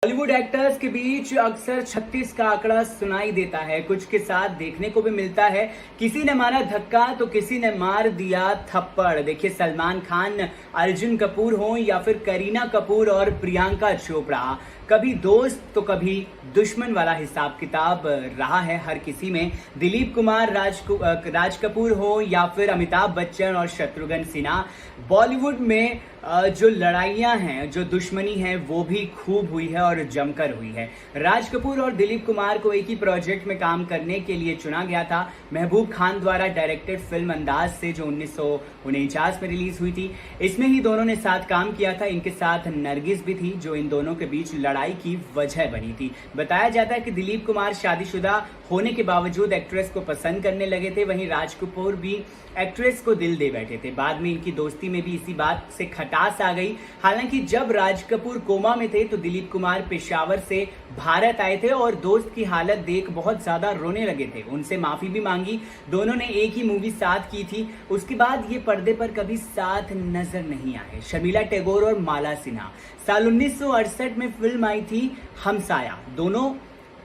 Bollywood actors के बीच अक्सर 36 का आंकड़ा सुनाई देता है। कुछ के साथ देखने को भी मिलता है, किसी ने मारा धक्का तो किसी ने मार दिया थप्पड़। देखिए, सलमान खान, अर्जुन कपूर हो या फिर करीना कपूर और प्रियंका चोपड़ा, कभी दोस्त तो कभी दुश्मन वाला हिसाब किताब रहा है हर किसी में। दिलीप कुमार, राज कपूर हो या फिर अमिताभ बच्चन और शत्रुघ्न सिन्हा, बॉलीवुड में जो लड़ाइयां हैं, जो दुश्मनी है, वो भी खूब हुई है और जमकर हुई है। राज कपूर और दिलीप कुमार को एक ही प्रोजेक्ट में काम करने के लिए चुना गया था। महबूब खान द्वारा डायरेक्टेड फिल्म अंदाज से, जो 1949 में रिलीज हुई थी, इसमें ही दोनों ने साथ काम किया था। इनके साथ नरगिस भी थी, जो इन दोनों के बीच लड़ाई की वजह बनी थी। बताया जाता है कि दिलीप कुमार शादीशुदा होने के बावजूद एक्ट्रेस को पसंद करने लगे थे, वहीं राज कपूर भी एक्ट्रेस को दिल दे बैठे थे। बाद में इनकी दोस्ती में भी इसी बात से खटास आ गई। हालांकि जब राज कपूर कोमा में थे तो दिलीप कुमार पेशावर से भारत आए थे और दोस्त की हालत देख बहुत ज्यादा रोने लगे थे। उनसे माफी भी मांगी। दोनों ने एक ही मूवी साथ की थी। उसके बाद ये पर्दे पर कभी साथ नजर नहीं आए। शर्मिला टैगोर और माला सिन्हा, साल 1968 में फिल्म आई थी हमसाया, दोनों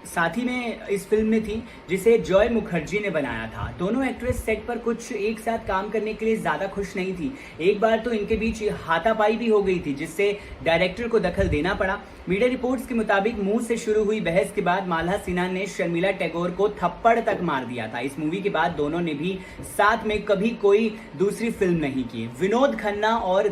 साथी में इस फिल्म में थी, जिसे जॉय मुखर्जी ने बनाया था। दोनों एक्ट्रेस सेट पर कुछ एक साथ काम करने के लिए ज्यादा खुश नहीं थी। एक बार तो इनके बीच हाथापाई भी हो गई थी, जिससे डायरेक्टर को दखल देना पड़ा। मीडिया रिपोर्ट्स के मुताबिक मुंह से शुरू हुई बहस के बाद माला सिन्हा ने शर्मिला टैगोर को थप्पड़ तक मार दिया था। इस मूवी के बाद दोनों ने भी साथ में कभी कोई दूसरी फिल्म नहीं की। विनोद खन्ना और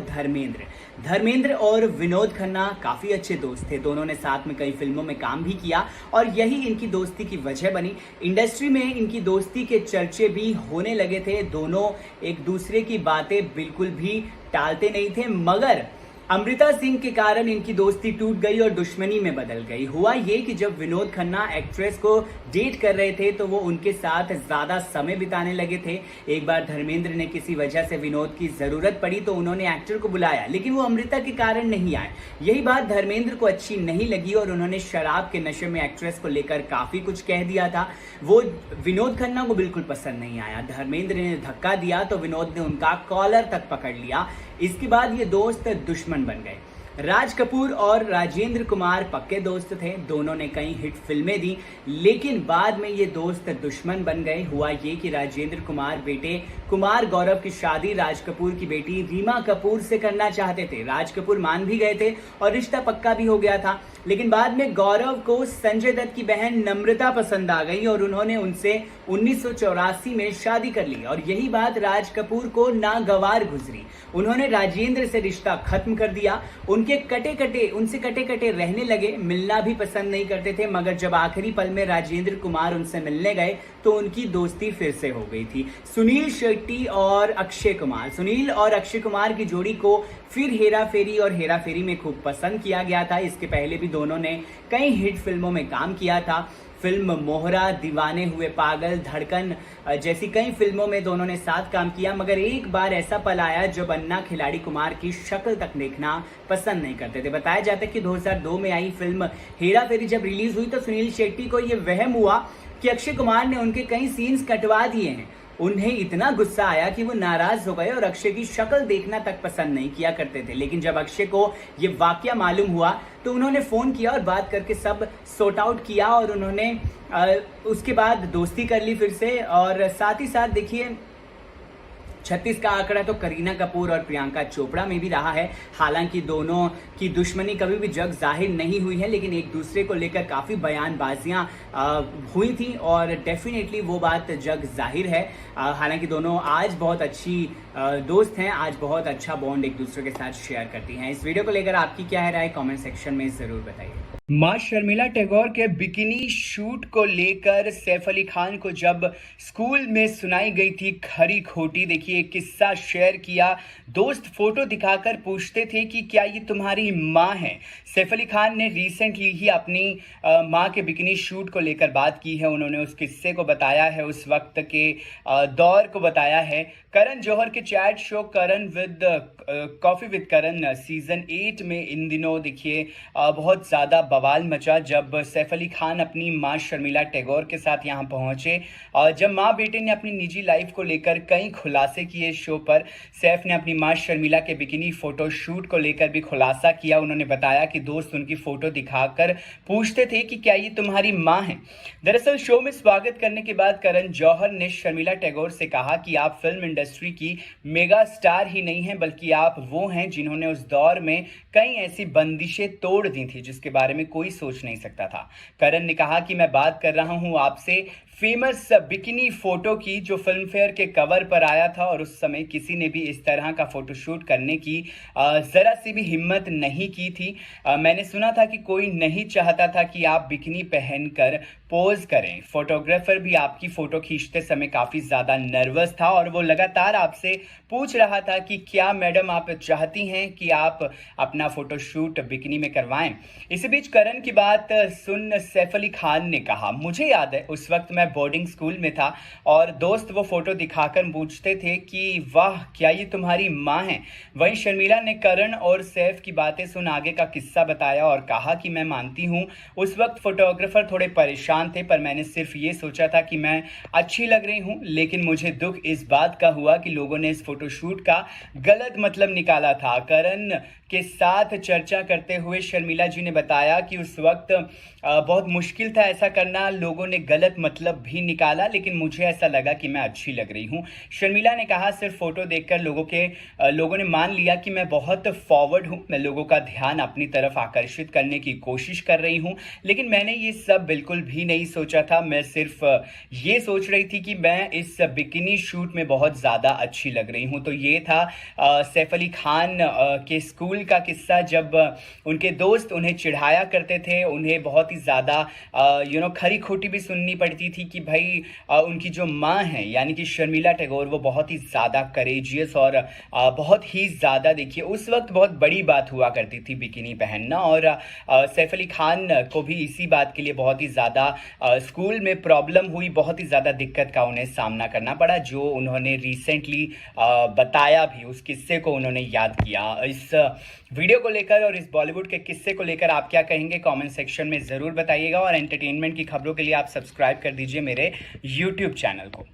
धर्मेंद्र और विनोद खन्ना काफी अच्छे दोस्त थे। दोनों ने साथ में कई फिल्मों में काम भी किया और यही इनकी दोस्ती की वजह बनी। इंडस्ट्री में इनकी दोस्ती के चर्चे भी होने लगे थे। दोनों एक दूसरे की बातें बिल्कुल भी टालते नहीं थे, मगर अमृता सिंह के कारण इनकी दोस्ती टूट गई और दुश्मनी में बदल गई। हुआ ये कि जब विनोद खन्ना एक्ट्रेस को डेट कर रहे थे तो वो उनके साथ ज्यादा समय बिताने लगे थे। एक बार धर्मेंद्र ने किसी वजह से विनोद की जरूरत पड़ी तो उन्होंने एक्टर को बुलाया, लेकिन वो अमृता के कारण नहीं आए। यही बात धर्मेंद्र को अच्छी नहीं लगी और उन्होंने शराब के नशे में एक्ट्रेस को लेकर काफी कुछ कह दिया था। वो विनोद खन्ना को बिल्कुल पसंद नहीं आया। धर्मेंद्र ने धक्का दिया तो विनोद ने उनका कॉलर तक पकड़ लिया। इसके बाद ये दोस्त दुश्मन बन गए। राज कपूर और राजेंद्र कुमार पक्के दोस्त थे। दोनों ने कई हिट फिल्में दी, लेकिन बाद में ये दोस्त दुश्मन बन गए। हुआ ये कि राजेंद्र कुमार बेटे कुमार गौरव की शादी राज कपूर की बेटी रीमा कपूर से करना चाहते थे। राज कपूर मान भी गए थे और रिश्ता पक्का भी हो गया था, लेकिन बाद में गौरव को संजय दत्त की बहन नम्रता पसंद आ गई और उन्होंने उनसे 1984 में शादी कर ली। और यही बात राज कपूर को नागवार गुजरी। उन्होंने राजेंद्र से रिश्ता खत्म कर दिया। उनसे कटे कटे रहने लगे, मिलना भी पसंद नहीं करते थे। मगर जब आखिरी पल में राजेंद्र कुमार उनसे मिलने गए तो उनकी दोस्ती फिर से हो गई थी। सुनील और अक्षय कुमार की जोड़ी को फिर हेरा फेरी में खूब पसंद किया गया था। इसके पहले भी दोनों ने कई हिट फिल्मों में काम किया था। फिल्म मोहरा, दीवाने हुए पागल, धड़कन जैसी कई फिल्मों में दोनों ने साथ काम किया। मगर एक बार ऐसा पल आया जब अन्ना खिलाड़ी कुमार की शक्ल तक देखना पसंद नहीं करते थे। बताया जाता है कि 2002 में आई फिल्म हेरा फेरी जब रिलीज हुई तो सुनील शेट्टी को यह वहम हुआ कि अक्षय कुमार ने उनके कई सीन्स कटवा दिए हैं। उन्हें इतना गुस्सा आया कि वो नाराज हो गए और अक्षय की शक्ल देखना तक पसंद नहीं किया करते थे। लेकिन जब अक्षय को ये वाकया मालूम हुआ तो उन्होंने फोन किया और बात करके सब सॉर्ट आउट किया और उन्होंने उसके बाद दोस्ती कर ली फिर से। और साथ ही साथ देखिए, 36 का आंकड़ा तो करीना कपूर और प्रियंका चोपड़ा में भी रहा है। हालांकि दोनों की दुश्मनी कभी भी जग जाहिर नहीं हुई है, लेकिन एक दूसरे को लेकर काफ़ी बयानबाजियां हुई थी और डेफिनेटली वो बात जग जाहिर है। हालांकि दोनों आज बहुत अच्छी दोस्त हैं, आज बहुत अच्छा बॉन्ड एक दूसरे के साथ शेयर करती हैं। इस वीडियो को लेकर आपकी क्या है राय, कमेंट सेक्शन में ज़रूर बताइए। मां शर्मिला टैगोर के बिकिनी शूट को लेकर सैफ अली खान को जब स्कूल में सुनाई गई थी खरी खोटी, देखिए एक किस्सा शेयर किया। दोस्त फोटो दिखाकर पूछते थे कि क्या ये तुम्हारी मां है। सैफ अली खान ने रिसेंटली ही अपनी मां के बिकिनी शूट को लेकर बात की है। उन्होंने उस किस्से को बताया है, उस वक्त के दौर को बताया है। करण जौहर के chat show coffee with Karan season 8 में इन दिनों देखिए बहुत ज़्यादा बवाल मचा जब सैफ अली खान अपनी मां शर्मिला टैगोर के साथ यहां पहुंचे। जब मां बेटे ने अपनी निजी लाइफ को लेकर कई खुलासे किए इस शो पर। सैफ ने अपनी मां शर्मिला के बिकिनी फोटो शूट को लेकर भी खुलासा किया। उन्होंने बताया कि दोस्त उनकी फोटो दिखाकर पूछते थे कि क्या ये तुम्हारी मां है। दरअसल शो में स्वागत करने के बाद करण जौहर ने शर्मिला टैगोर से कहा कि आप फिल्म इंडस्ट्री की मेगा स्टार ही नहीं हैं, बल्कि आप वो हैं जिन्होंने उस दौर में कई ऐसी बंदिशें तोड़ दी थी जिसके बारे में कोई सोच नहीं सकता था। करण ने कहा कि मैं बात कर रहा हूं आपसे फेमस बिकिनी फोटो की जो फिल्म फेयर के कवर पर आया था, और उस समय किसी ने भी इस तरह का फोटोशूट करने की जरा सी भी हिम्मत नहीं की थी। मैंने सुना था कि कोई नहीं चाहता था कि आप बिकिनी पहनकर पोज करें। फोटोग्राफर भी आपकी फोटो खींचते समय काफी ज्यादा नर्वस था और वो लगातार आपसे पूछ रहा था कि क्या मैडम आप चाहती हैं कि आप अपना फोटोशूट बिकिनी में करवाएं। इसी बीच करण की बात सुन सैफ अली खान ने कहा, मुझे याद है उस वक्त मैं बोर्डिंग स्कूल में था और दोस्त वो फोटो दिखाकर पूछते थे कि वाह क्या ये तुम्हारी मां है। वहीं शर्मिला ने करण और सैफ की बातें सुन आगे का किस्सा बताया और कहा कि मैं मानती हूं उस वक्त फोटोग्राफर थोड़े परेशान थे, पर मैंने सिर्फ ये सोचा था कि मैं अच्छी लग रही हूं, लेकिन मुझे दुख इस बात का हुआ कि लोगों ने इस फोटोशूट का गलत मतलब निकाला था। करण के साथ चर्चा करते हुए शर्मिला जी ने बताया कि उस वक्त बहुत मुश्किल था ऐसा करना, लोगों ने गलत मतलब भी निकाला, लेकिन मुझे ऐसा लगा कि मैं अच्छी लग रही हूं। शर्मिला ने कहा सिर्फ फोटो देखकर लोगों ने मान लिया कि मैं बहुत फॉरवर्ड हूं, मैं लोगों का ध्यान अपनी तरफ आकर्षित करने की कोशिश कर रही हूं, लेकिन मैंने ये सब बिल्कुल भी नहीं सोचा था। मैं सिर्फ ये सोच रही थी कि मैं इस बिकिनी शूट में बहुत ज़्यादा अच्छी लग रही हूं। तो ये था सैफ अली खान के स्कूल का किस्सा, जब उनके दोस्त उन्हें चिढ़ाया करते थे, उन्हें बहुत ही ज़्यादा खरी खोटी भी सुननी पड़ती थी कि भाई उनकी जो माँ हैं यानी कि शर्मिला टैगोर, वो बहुत ही ज़्यादा करेजियस और बहुत ही ज़्यादा, देखिए उस वक्त बहुत बड़ी बात हुआ करती थी बिकिनी पहनना, और सैफ अली खान को भी इसी बात के लिए बहुत ही ज़्यादा स्कूल में प्रॉब्लम हुई, बहुत ही ज़्यादा दिक्कत का उन्हें सामना करना पड़ा, जो उन्होंने रिसेंटली बताया भी, उस किस्से को उन्होंने याद किया। इस वीडियो को लेकर और इस बॉलीवुड के किस्से को लेकर आप क्या कहेंगे कमेंट सेक्शन में ज़रूर बताइएगा, और एंटरटेनमेंट की खबरों के लिए आप सब्सक्राइब कर दीजिए मेरे यूट्यूब चैनल को।